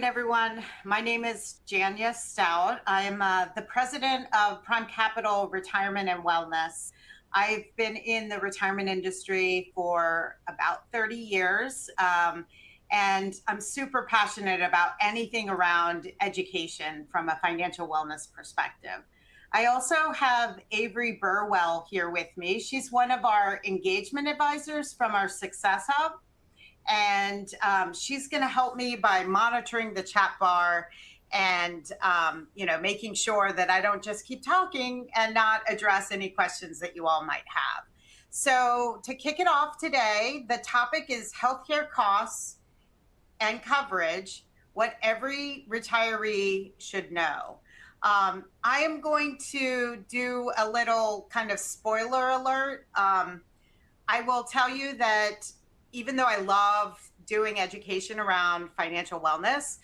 Everyone. My name is Janya Stout. I'm the president of Prime Capital Retirement and Wellness. I've been in the retirement industry for about 30 years, and I'm super passionate about anything around education from a financial wellness perspective. I also have Avery Burwell here with me. She's one of our engagement advisors from our Success Hub, and she's going to help me by monitoring the chat bar and making sure that I don't just keep talking and not address any questions that you all might have. So to kick it off today, the topic is healthcare costs and coverage, what every retiree should know. I am going to do a little kind of spoiler alert. I will tell you that even though I love doing education around financial wellness,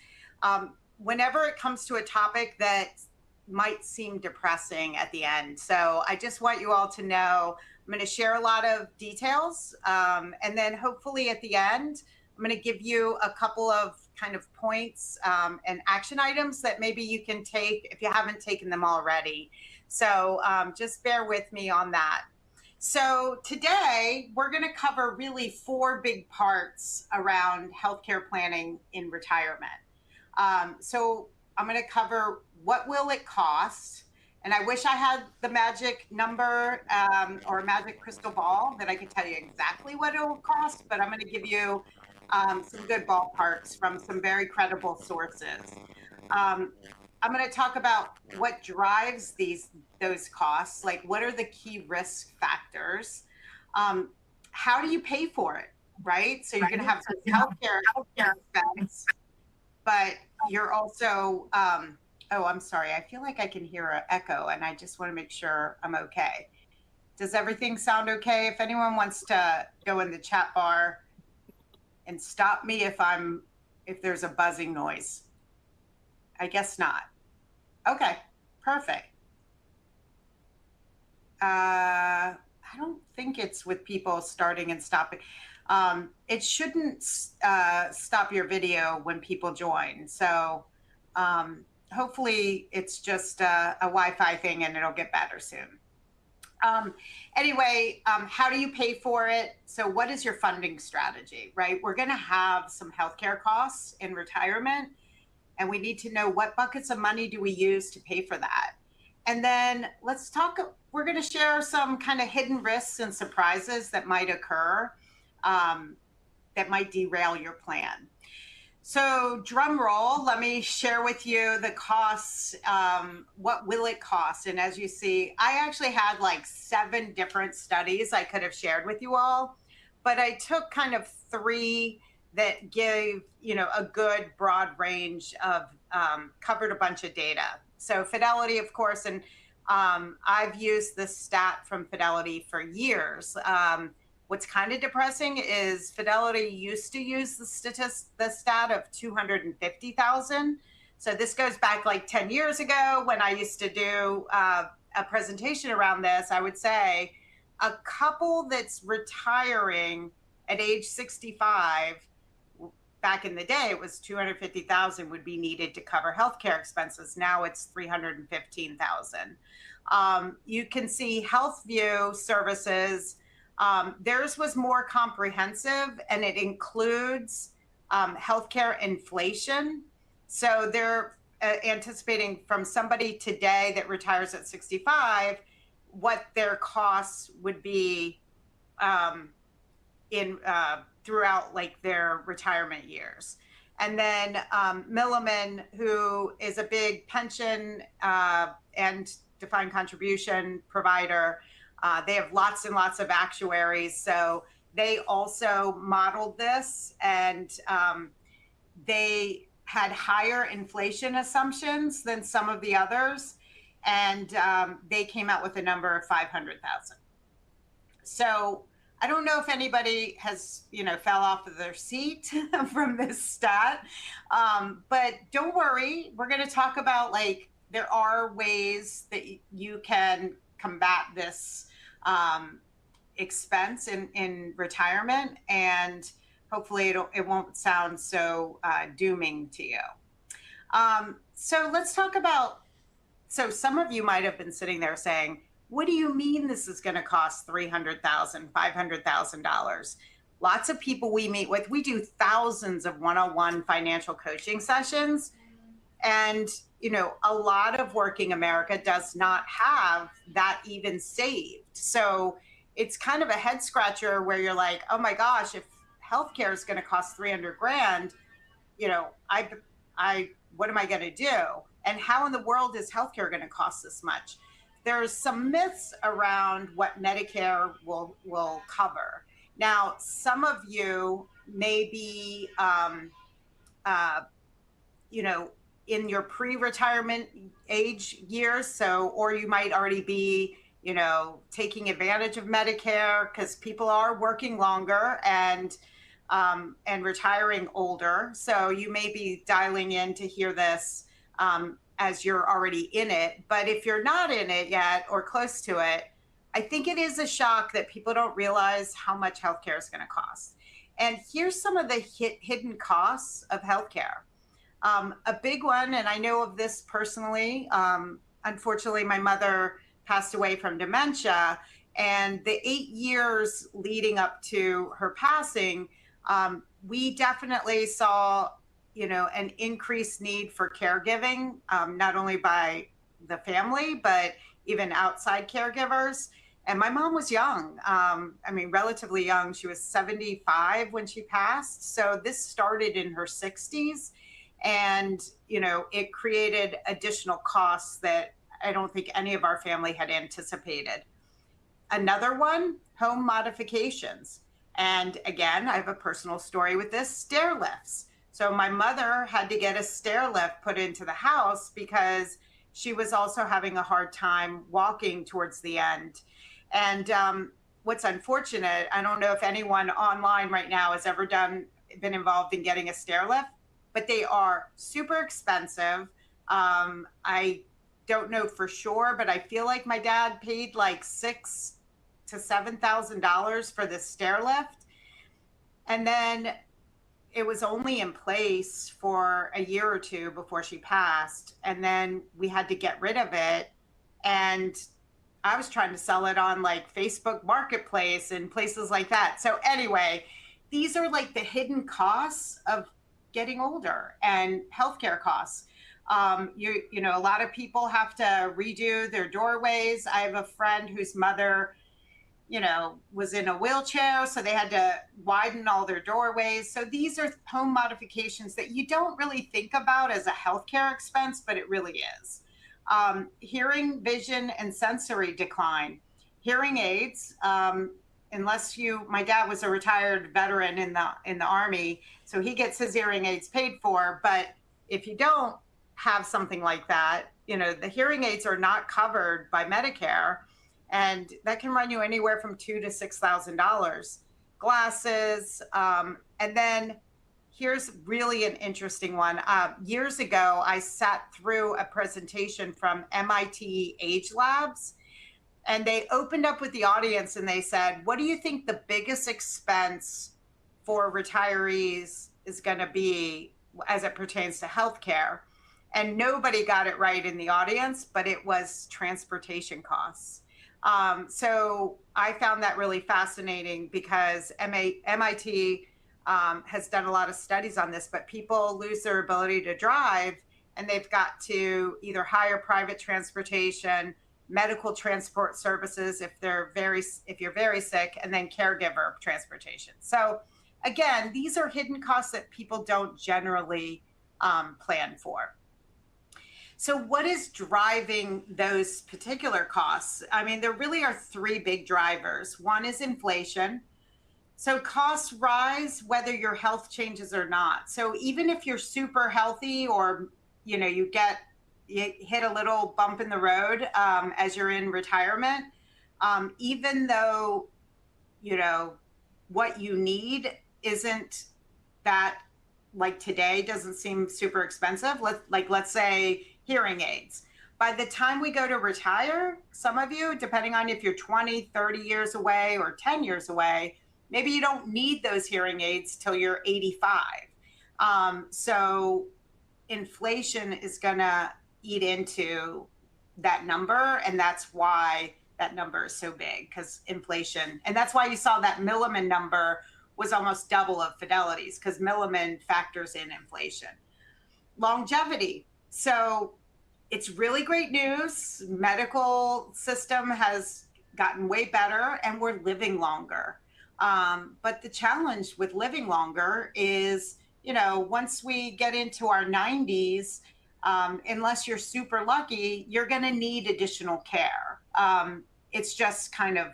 whenever it comes to a topic that might seem depressing at the end. So I just want you all to know I'm going to share a lot of details. And then hopefully at the end, I'm going to give you a couple of kind of points and action items that maybe you can take if you haven't taken them already. So just bear with me on that. So today we're going to cover really four big parts around healthcare planning in retirement. So I'm going to cover what will it cost, and I wish I had the magic number or magic crystal ball that I could tell you exactly what it will cost, but I'm going to give you some good ballparks from some very credible sources. I'm going to talk about what drives those costs, like what are the key risk factors? How do you pay for it, right? So you're going to have some healthcare expense, but you're also, oh, I'm sorry. I feel like I can hear an echo, and I just want to make sure I'm okay. Does everything sound okay? If anyone wants to go in the chat bar and stop me if there's a buzzing noise. I guess not. Okay, perfect. I don't think it's with people starting and stopping. It shouldn't stop your video when people join. So hopefully it's just a Wi-Fi thing and it'll get better soon. Anyway, how do you pay for it? So what is your funding strategy, right? We're going to have some healthcare costs in retirement, and we need to know what buckets of money do we use to pay for that. And then let's talk, we're going to share some kind of hidden risks and surprises that might occur that might derail your plan. So drum roll, let me share with you the costs. What will it cost? And as you see, I actually had like 7 different studies I could have shared with you all, but I took kind of 3 that gave, a good broad range of, covered a bunch of data. So Fidelity, of course, and I've used this stat from Fidelity for years. What's kind of depressing is Fidelity used to use the stat of 250,000. So this goes back like 10 years ago when I used to do a presentation around this. I would say a couple that's retiring at age 65, back in the day, it was 250,000 would be needed to cover healthcare expenses. Now it's 315,000. You can see HealthView services. Theirs was more comprehensive, and it includes healthcare inflation. So they're anticipating from somebody today that retires at 65, what their costs would be throughout like their retirement years. And then Milliman, who is a big pension and defined contribution provider, they have lots and lots of actuaries. So they also modeled this, and they had higher inflation assumptions than some of the others. And they came out with a number of 500,000. So I don't know if anybody has, fell off of their seat from this stat, but don't worry. We're going to talk about there are ways that you can combat this expense in retirement, and hopefully it won't sound so dooming to you. So let's talk about, so some of you might have been sitting there saying, what do you mean this is going to cost $300,000, $500,000? Lots of people we meet with, we do thousands of one-on-one financial coaching sessions. And, a lot of working America does not have that even saved. So it's kind of a head scratcher where you're like, oh my gosh, if healthcare is going to cost 300 grand, I what am I going to do? And how in the world is healthcare going to cost this much? There's some myths around what Medicare will cover. Now, some of you may be, you know, in your pre-retirement age years, so, or you might already be, taking advantage of Medicare because people are working longer and retiring older. So you may be dialing in to hear this as you're already in it. But if you're not in it yet or close to it, I think it is a shock that people don't realize how much healthcare is going to cost. And here's some of the hidden costs of healthcare. A big one, and I know of this personally, unfortunately, my mother passed away from dementia. And the 8 years leading up to her passing, we definitely saw, an increased need for caregiving, not only by the family, but even outside caregivers. And my mom was young. Relatively young. She was 75 when she passed. So this started in her 60s. And, it created additional costs that I don't think any of our family had anticipated. Another one, home modifications. And again, I have a personal story with this, stair lifts. So my mother had to get a stair lift put into the house because she was also having a hard time walking towards the end. And what's unfortunate, I don't know if anyone online right now has ever been involved in getting a stair lift, but they are super expensive. I don't know for sure, but I feel like my dad paid like $6,000 to $7,000 for the stair lift. And then it was only in place for a year or two before she passed. And then we had to get rid of it. And I was trying to sell it on like Facebook Marketplace and places like that. So anyway, these are like the hidden costs of getting older and healthcare costs. A lot of people have to redo their doorways. I have a friend whose mother, was in a wheelchair, so they had to widen all their doorways. So these are home modifications that you don't really think about as a healthcare expense, but it really is. Hearing, vision, and sensory decline. Hearing aids, my dad was a retired veteran in the Army, so he gets his hearing aids paid for. But if you don't have something like that, the hearing aids are not covered by Medicare, and that can run you anywhere from $2,000 to $6,000. Glasses, and then here's really an interesting one. Years ago, I sat through a presentation from MIT Age Labs, and they opened up with the audience and they said, what do you think the biggest expense for retirees is going to be as it pertains to healthcare? And nobody got it right in the audience, but it was transportation costs. So I found that really fascinating because MIT has done a lot of studies on this, but people lose their ability to drive and they've got to either hire private transportation, medical transport services if you're very sick, and then caregiver transportation. So again, these are hidden costs that people don't generally plan for. So what is driving those particular costs? There really are three big drivers. One is inflation. So costs rise whether your health changes or not. So even if you're super healthy or, you hit a little bump in the road as you're in retirement, even though, what you need isn't that, like today, doesn't seem super expensive. Let's say hearing aids. By the time we go to retire, some of you, depending on if you're 20, 30 years away or 10 years away, maybe you don't need those hearing aids till you're 85. So inflation is going to eat into that number. And that's why that number is so big, because inflation. And that's why you saw that Milliman number was almost double of Fidelity's, because Milliman factors in inflation. Longevity. So it's really great news. Medical system has gotten way better and we're living longer. But the challenge with living longer is, once we get into our 90s, unless you're super lucky, you're going to need additional care. It's just kind of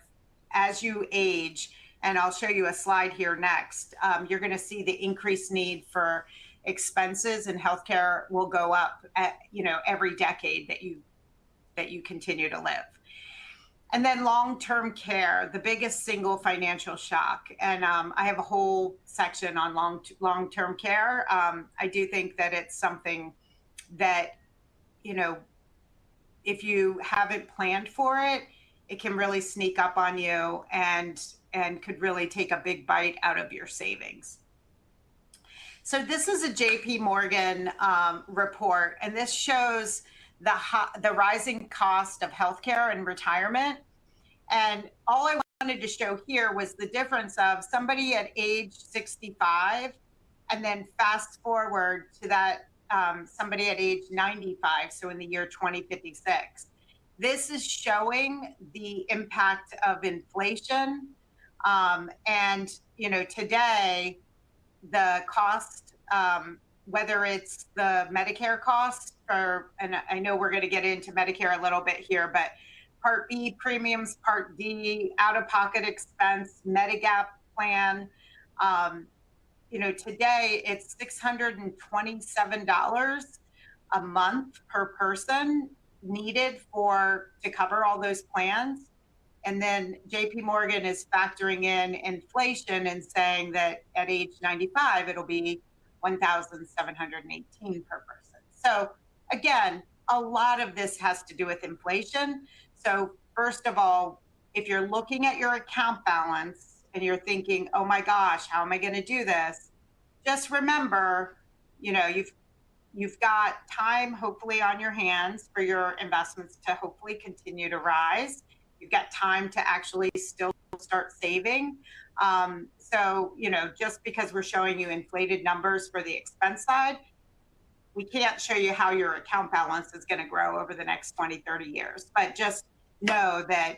as you age, and I'll show you a slide here next, you're going to see the increased need for expenses, and healthcare will go up at, every decade that you continue to live. And then long-term care, the biggest single financial shock. And I have a whole section on long-term care. I do think that it's something that, if you haven't planned for it, it can really sneak up on you and could really take a big bite out of your savings. So this is a JP Morgan report, and this shows the rising cost of healthcare and retirement. And all I wanted to show here was the difference of somebody at age 65, and then fast forward to that somebody at age 95, so in the year 2056. This is showing the impact of inflation. And, today, the cost, whether it's the Medicare cost, and I know we're going to get into Medicare a little bit here, but Part B premiums, Part D, out-of-pocket expense, Medigap plan, today it's $627 a month per person needed to cover all those plans. And then JP Morgan is factoring in inflation and saying that at age 95, it'll be $1,718 per person. So again, a lot of this has to do with inflation. So first of all, if you're looking at your account balance and you're thinking, oh my gosh, how am I going to do this? Just remember, you've got time hopefully on your hands for your investments to hopefully continue to rise. You've got time to actually still start saving. So, just because we're showing you inflated numbers for the expense side, we can't show you how your account balance is going to grow over the next 20, 30 years. But just know that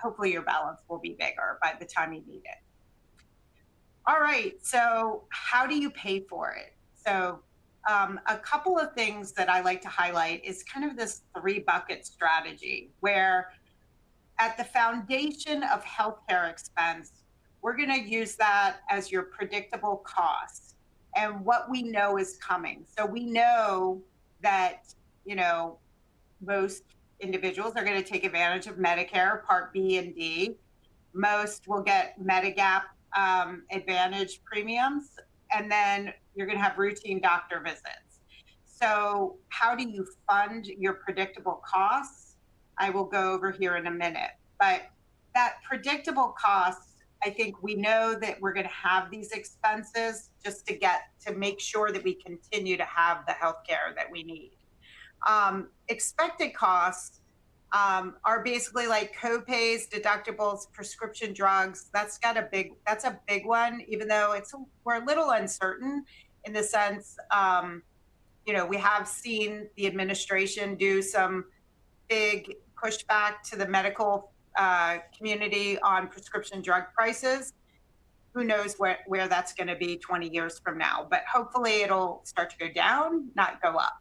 hopefully your balance will be bigger by the time you need it. All right, so how do you pay for it? So a couple of things that I like to highlight is kind of this 3-bucket strategy, where at the foundation of healthcare expense, we're going to use that as your predictable costs and what we know is coming. So we know that, most individuals are going to take advantage of Medicare, Part B and D. Most will get Medigap Advantage premiums, and then you're going to have routine doctor visits. So how do you fund your predictable costs? I will go over here in a minute. But that predictable costs, I think we know that we're going to have these expenses just to make sure that we continue to have the healthcare that we need. Expected costs are basically like co-pays, deductibles, prescription drugs. That's a big one, even though we're a little uncertain in the sense, we have seen the administration do some big pushback to the medical community on prescription drug prices. Who knows where that's going to be 20 years from now, but hopefully it'll start to go down, not go up.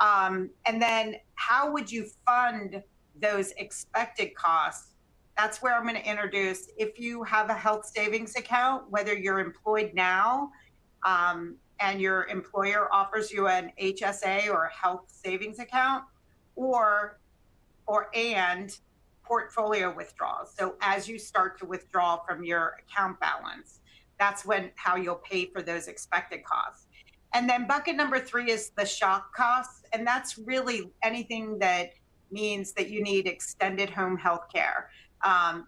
And then how would you fund those expected costs? That's where I'm going to introduce, if you have a health savings account, whether you're employed now and your employer offers you an HSA or a health savings account, and portfolio withdrawals. So as you start to withdraw from your account balance, that's how you'll pay for those expected costs. And then bucket number 3 is the shock costs. And that's really anything that means that you need extended home health care.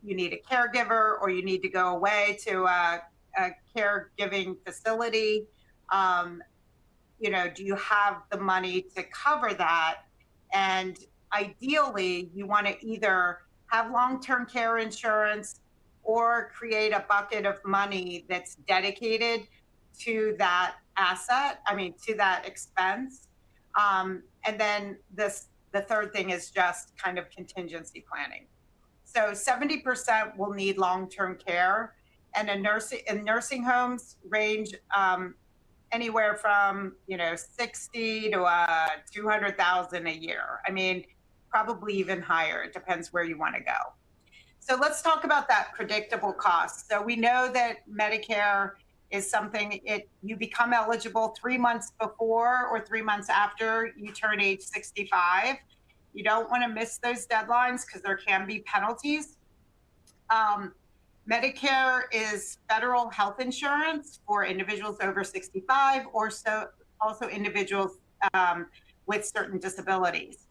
You need a caregiver, or you need to go away to a caregiving facility. do you have the money to cover that? And ideally, you want to either have long-term care insurance or create a bucket of money that's dedicated to that asset, to that expense. And then the third thing is just kind of contingency planning. So 70% will need long-term care, and nursing homes range anywhere from 60 to 200,000 a year. Probably even higher. It depends where you want to go. So let's talk about that predictable cost. So we know that Medicare is something you become eligible 3 months before or 3 months after you turn age 65. You don't want to miss those deadlines because there can be penalties. Medicare is federal health insurance for individuals over 65, or also individuals with certain disabilities.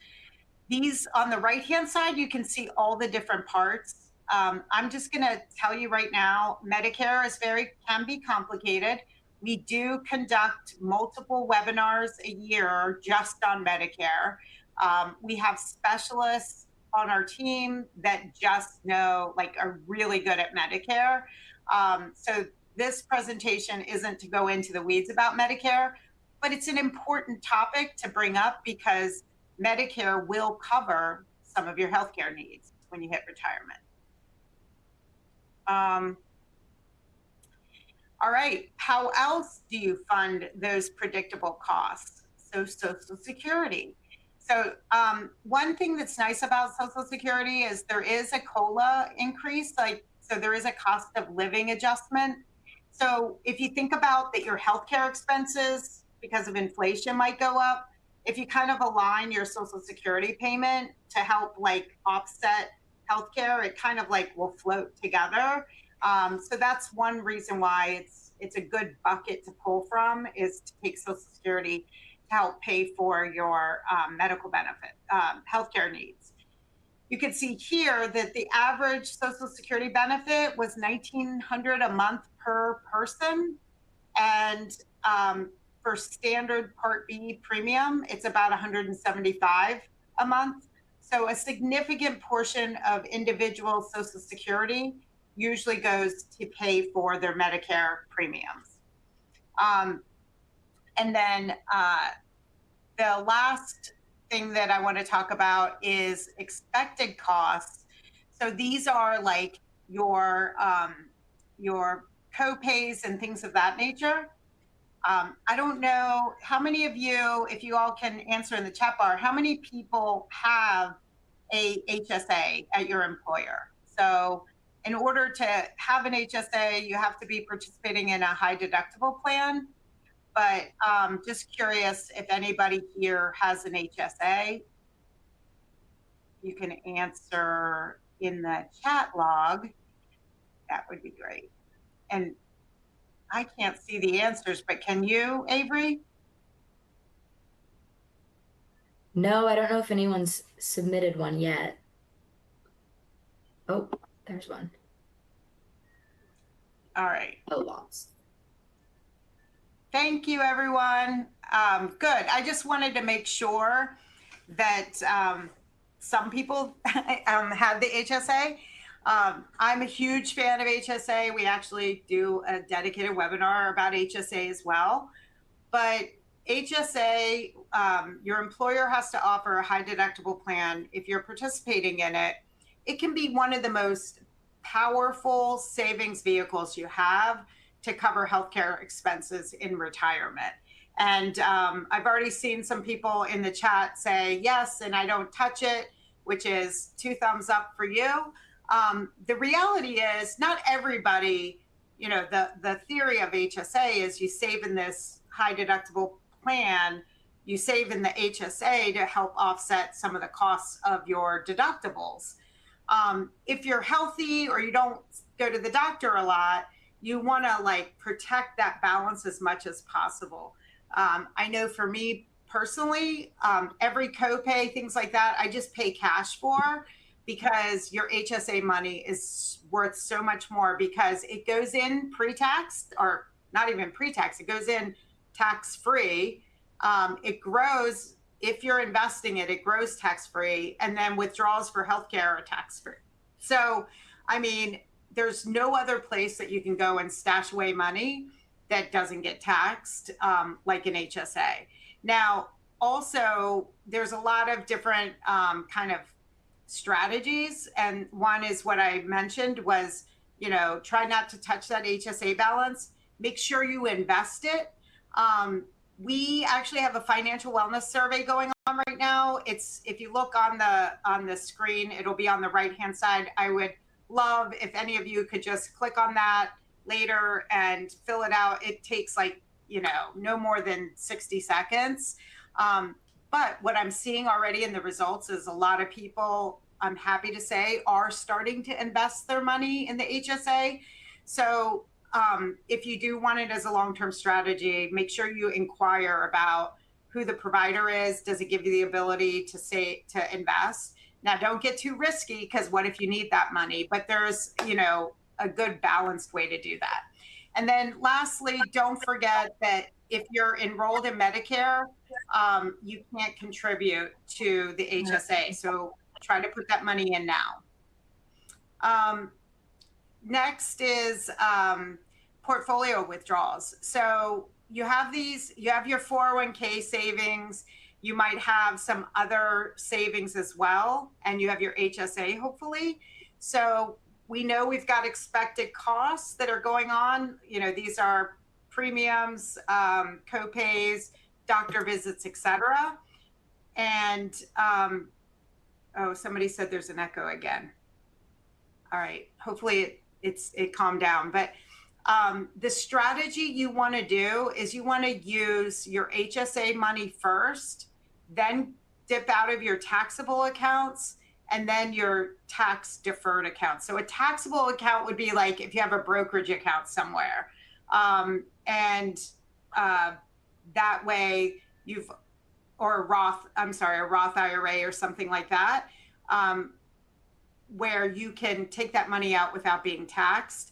These on the right-hand side, you can see all the different parts. I'm just going to tell you right now, Medicare can be complicated. We do conduct multiple webinars a year just on Medicare. We have specialists on our team that just are really good at Medicare. So this presentation isn't to go into the weeds about Medicare, but it's an important topic to bring up because Medicare will cover some of your healthcare needs when you hit retirement. All right, how else do you fund those predictable costs? So Social Security. So one thing that's nice about Social Security is there is a COLA increase, so there is a cost of living adjustment. So if you think about that your healthcare expenses because of inflation might go up, if you kind of align your Social Security payment to help offset healthcare, it kind of will float together. So that's one reason why it's a good bucket to pull from, is to take Social Security to help pay for your medical benefit, healthcare needs. You can see here that the average Social Security benefit was $1,900 a month per person, and for standard Part B premium, it's about $175 a month. So a significant portion of individual Social Security usually goes to pay for their Medicare premiums. And then the last thing that I want to talk about is expected costs. So these are your co-pays and things of that nature. I don't know how many of you, if you all can answer in the chat bar, how many people have a HSA at your employer? So in order to have an HSA, you have to be participating in a high deductible plan. But just curious if anybody here has an HSA. You can answer in the chat log. That would be great. And I can't see the answers, but can you, Avery? No, I don't know if anyone's submitted one yet. Oh, there's one. All right. Oh, lots. Thank you, everyone. Good. I just wanted to make sure that some people had the HSA. I'm a huge fan of HSA. We actually do a dedicated webinar about HSA as well. But HSA, your employer has to offer a high deductible plan. If you're participating in it, it can be one of the most powerful savings vehicles you have to cover healthcare expenses in retirement. And I've already seen some people in the chat say yes, and I don't touch it, which is 2 thumbs up for you. The reality is not everybody, the theory of HSA is you save in this high deductible plan, you save in the HSA to help offset some of the costs of your deductibles. If you're healthy or you don't go to the doctor a lot, you want to protect that balance as much as possible. I know for me personally, every copay, things like that, I just pay cash for, because your HSA money is worth so much more because it goes in pre-tax, or not even pre-tax, it goes in tax-free. It grows, if you're investing it, it grows tax-free, and then withdrawals for healthcare are tax-free. So, I mean, there's no other place that you can go and stash away money that doesn't get taxed, like an HSA. Now, also, there's a lot of different kind of strategies, and one is what I mentioned was, try not to touch that HSA balance. Make sure you invest it. We actually have a financial wellness survey going on right now. If you look on the screen, it'll be on the right hand side. I would love if any of you could just click on that later and fill it out. It takes no more than 60 seconds. But what I'm seeing already in the results is a lot of people, I'm happy to say, are starting to invest their money in the HSA. So if you do want it as a long-term strategy, make sure you inquire about who the provider is. Does it give you the ability to invest? Now, don't get too risky, because what if you need that money? But there's, a good balanced way to do that. And then lastly, don't forget that if you're enrolled in Medicare, you can't contribute to the HSA. So try to put that money in now. Next is portfolio withdrawals. So you have your 401k savings, you might have some other savings as well, and you have your HSA, hopefully. So we know we've got expected costs that are going on. These are premiums, co-pays, doctor visits, etc. And somebody said there's an echo again. All right, hopefully it calmed down. But the strategy you want to do is you want to use your HSA money first, then dip out of your taxable accounts, and then your tax deferred accounts. So a taxable account would be like if you have a brokerage account somewhere. And that way or a Roth IRA or something like that, where you can take that money out without being taxed.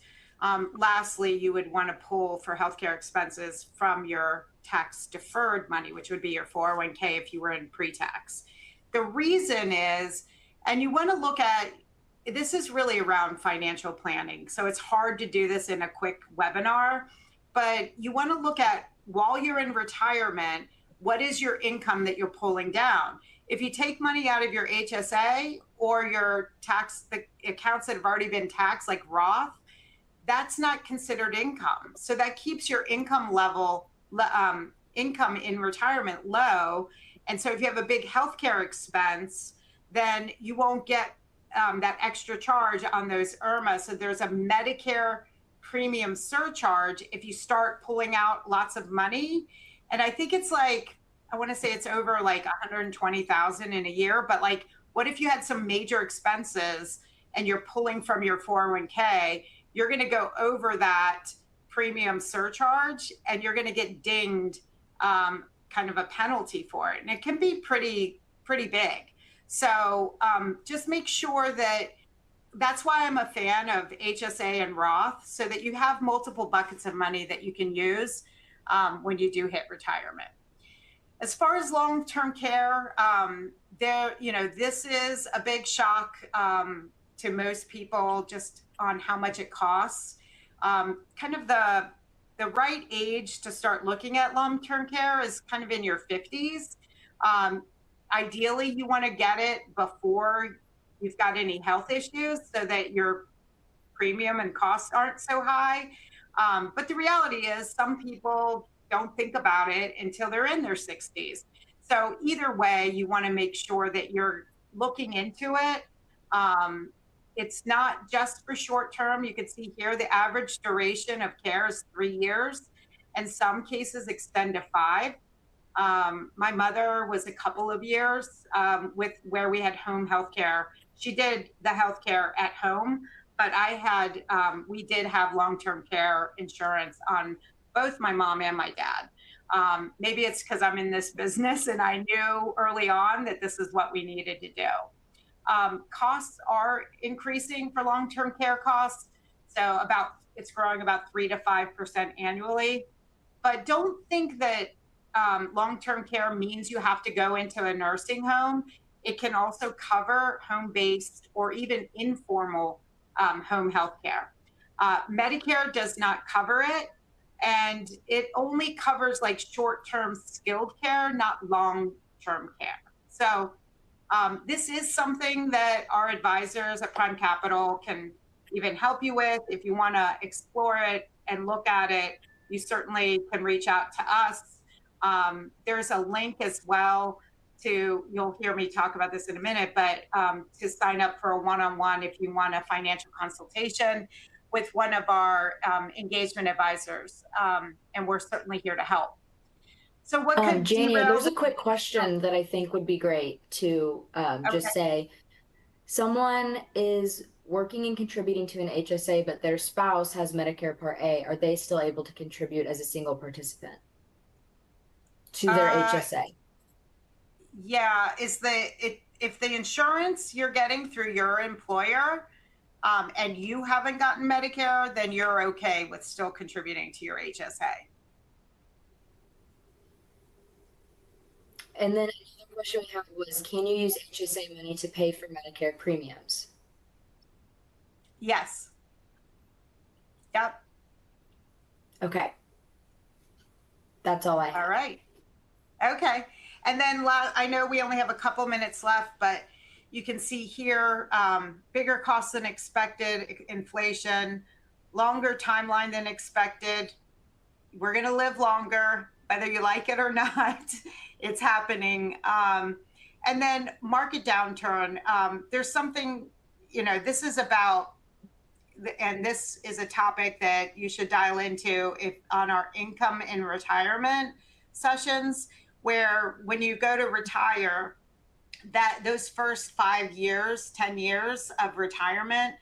Lastly, you would want to pull for healthcare expenses from your tax deferred money, which would be your 401k if you were in pre-tax. The reason is, and you want to look at, this is really around financial planning. So it's hard to do this in a quick webinar, but you want to look at, while you're in retirement, what is your income that you're pulling down? If you take money out of your HSA or the accounts that have already been taxed, like Roth, that's not considered income. So that keeps your income level, income in retirement low. And so if you have a big healthcare expense, then you won't get that extra charge on those IRMA. So there's a Medicare premium surcharge if you start pulling out lots of money. And I think it's I want to say it's over 120,000 in a year. But what if you had some major expenses and you're pulling from your 401k? You're going to go over that premium surcharge, and you're going to get dinged, kind of a penalty for it. And it can be pretty big. So just make sure that's why I'm a fan of HSA and Roth, so that you have multiple buckets of money that you can use when you do hit retirement. As far as long-term care, this is a big shock to most people, just on how much it costs. Kind of the right age to start looking at long-term care is kind of in your 50s. Ideally, you want to get it before you've got any health issues, so that your premium and costs aren't so high. But the reality is, some people don't think about it until they're in their 60s. So either way, you want to make sure that you're looking into it. It's not just for short term. You can see here the average duration of care is 3 years, and some cases extend to 5. My mother was a couple of years where we had home health care. She did the health care at home, but we did have long-term care insurance on both my mom and my dad. Maybe it's because I'm in this business and I knew early on that this is what we needed to do. Costs are increasing for long-term care costs. So it's growing about 3 to 5% annually. But don't think that long-term care means you have to go into a nursing home, it can also cover home-based or even informal home health care. Medicare does not cover it, and it only covers like short-term skilled care, not long-term care. So this is something that our advisors at Prime Capital can even help you with. If you want to explore it and look at it, you certainly can reach out to us. There's a link as well to, you'll hear me talk about this in a minute, but to sign up for a one-on-one if you want a financial consultation with one of our engagement advisors. And we're certainly here to help. So what could Jania, derail there's a quick question that I think would be great to just say. Someone is working and contributing to an HSA, but their spouse has Medicare Part A. Are they still able to contribute as a single participant to their HSA? Yeah, if the insurance you're getting through your employer and you haven't gotten Medicare, then you're okay with still contributing to your HSA. And then another question we had was, can you use HSA money to pay for Medicare premiums? Yes. Yep. Okay. That's all I have. All right. Okay. And then I know we only have a couple minutes left, but you can see here, bigger costs than expected, inflation, longer timeline than expected. We're going to live longer, whether you like it or not. It's happening. And then market downturn. There's something, this is about, and this is a topic that you should dial into on our income in retirement sessions, where when you go to retire, that those first 5 years, 10 years of retirement,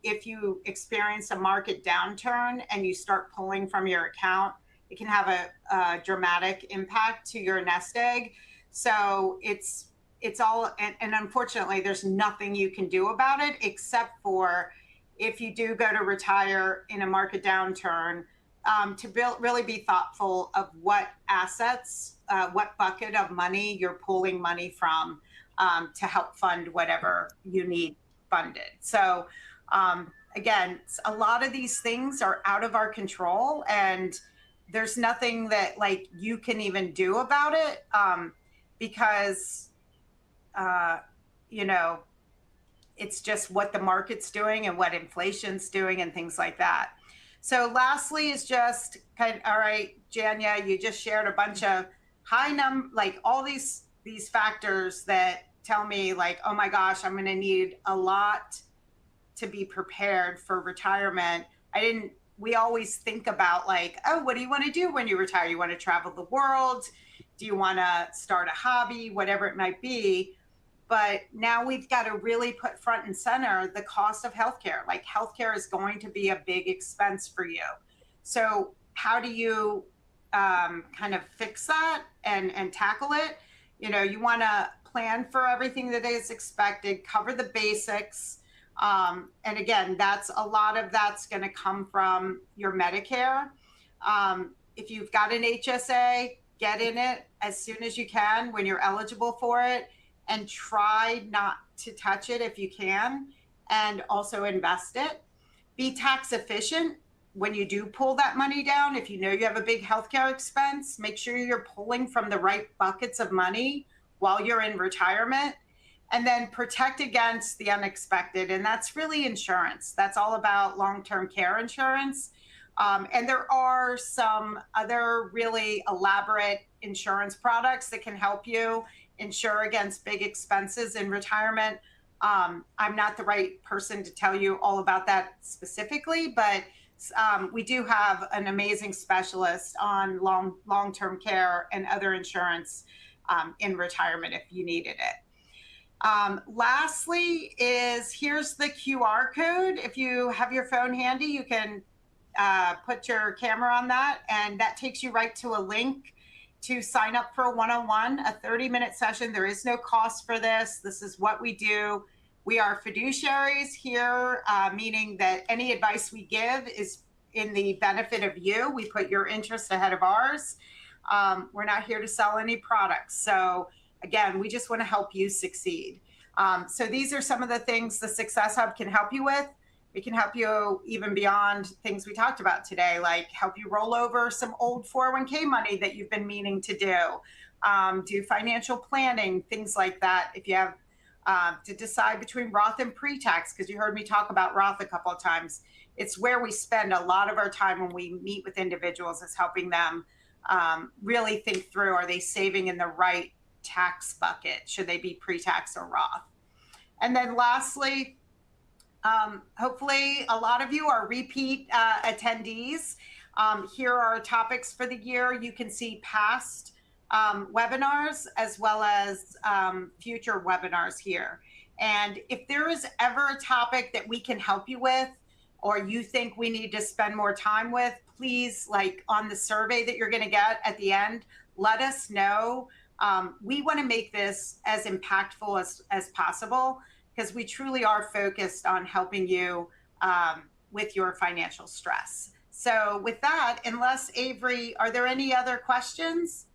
if you experience a market downturn and you start pulling from your account, it can have a dramatic impact to your nest egg. So it's all, and unfortunately, there's nothing you can do about it except for if you do go to retire in a market downturn, to really be thoughtful of what assets, what bucket of money you're pulling money from to help fund whatever you need funded. So again, a lot of these things are out of our control, and there's nothing that like you can even do about it because it's just what the market's doing and what inflation's doing and things like that. So lastly is just all right, Jania, you just shared a bunch of like all these factors that tell me like, oh my gosh, I'm going to need a lot to be prepared for retirement. We always think about like, oh, what do you want to do when you retire? You want to travel the world? Do you want to start a hobby? Whatever it might be. But now we've got to really put front and center the cost of healthcare. Like healthcare is going to be a big expense for you. So how do you kind of fix that and tackle it? You want to plan for everything that is expected, cover the basics. And again, a lot of that's going to come from your Medicare. If you've got an HSA, get in it as soon as you can when you're eligible for it, and try not to touch it if you can, and also invest it. Be tax efficient when you do pull that money down. If you know you have a big healthcare expense, make sure you're pulling from the right buckets of money while you're in retirement. And then protect against the unexpected. And that's really insurance. That's all about long-term care insurance. And there are some other really elaborate insurance products that can help you insure against big expenses in retirement. I'm not the right person to tell you all about that specifically, but we do have an amazing specialist on long-term care and other insurance in retirement if you needed it. Lastly here's the QR code. If you have your phone handy, you can put your camera on that, and that takes you right to a link to sign up for a one-on-one, a 30-minute session. There is no cost for this. This is what we do. We are fiduciaries here, meaning that any advice we give is in the benefit of you. We put your interest ahead of ours. We're not here to sell any products. So again, we just want to help you succeed. So these are some of the things the Success Hub can help you with. We can help you even beyond things we talked about today, like help you roll over some old 401k money that you've been meaning to do financial planning, things like that. If you have to decide between Roth and pre-tax, because you heard me talk about Roth a couple of times, it's where we spend a lot of our time when we meet with individuals, is helping them really think through, are they saving in the right tax bucket? Should they be pre-tax or Roth? And then lastly, hopefully a lot of you are repeat attendees. Here are topics for the year. You can see past webinars as well as future webinars here. And if there is ever a topic that we can help you with, or you think we need to spend more time with, please, like on the survey that you're going to get at the end, let us know. We want to make this as impactful as possible, because we truly are focused on helping you with your financial stress. So with that, unless Avery, are there any other questions?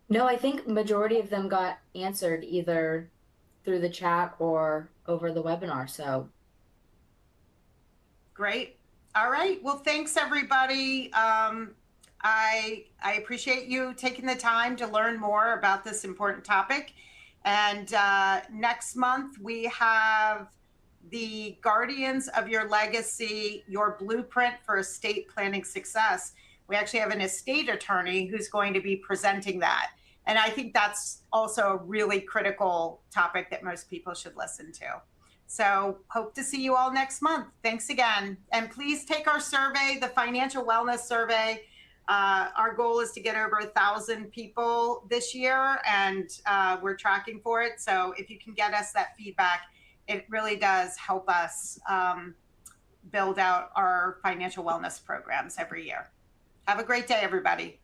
No, I think majority of them got answered either through the chat or over the webinar. So great. All right. Well, thanks everybody. I appreciate you taking the time to learn more about this important topic. And next month we have the Guardians of Your Legacy, Your Blueprint for Estate Planning Success. We actually have an estate attorney who's going to be presenting that. And I think that's also a really critical topic that most people should listen to. So hope to see you all next month. Thanks again. And please take our survey, the Financial Wellness Survey. Our goal is to get over 1,000 people this year, and we're tracking for it. So if you can get us that feedback, it really does help us build out our financial wellness programs every year. Have a great day, everybody.